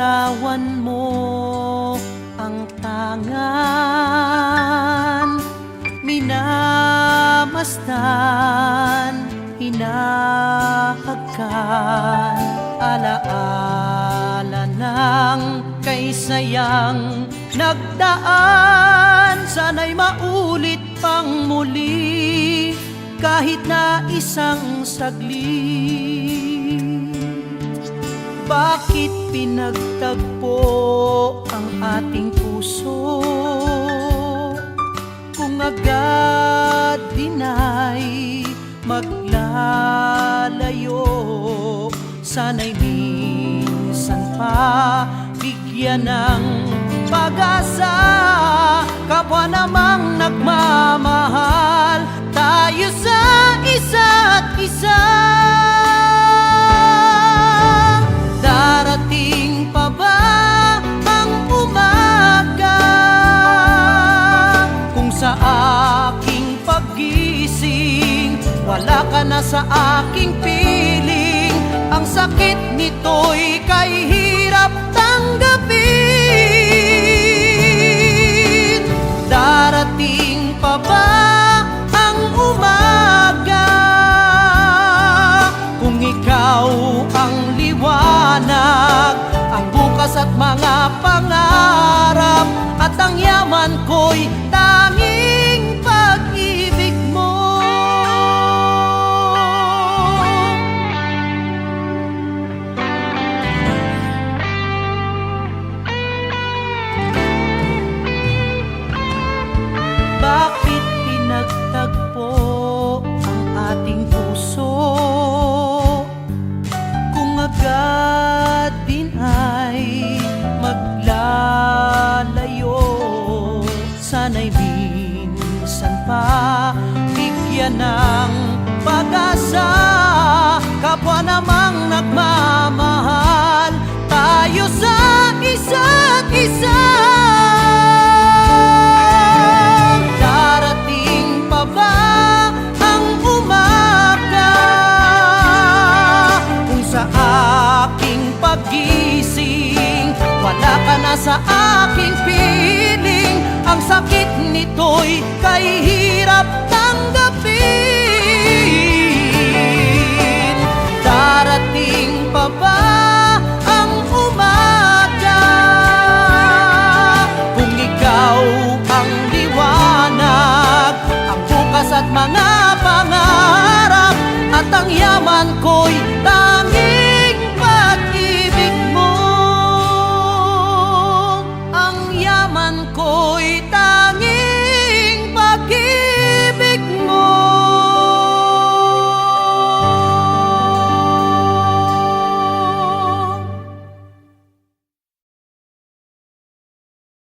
binitawan mo ang tangan, minamasdan, hinahagkan, alaala ng kaysayang nagdaan. Sana'y maulit pang muli kahit na isang saglit. Bakit pinagtagpo ang ating puso kung agad din ay maglalayo? Sana'y minsan pa bigyan ng pag-asa, kapwa namang nagmamahal tayo sa isa't isa. Darating pa ba ang umaga kung sa aking paggising wala ka na sa aking piling? Ang sakit nito'y kay hirap tanggapin. Darating pa ba ang umaga kung ikaw ang liwanag, ang bukas at mga pangarap, at ang yaman ko'y tanging pag-ibig mo? Bakit pinagtagpo ang ating puso kung agad din ay maglalayo? Sana'y minsan pa bigyan ng pag-asa, kapwa namang nagmamahal tayo sa isa't isa. Wala ka na sa aking piling, ang sakit nito'y kay hirap tanggapin. Darating pa ba ang umaga kung ikaw ang liwanag, ang bukas at mga pangarap, at ang yaman ko'y tanging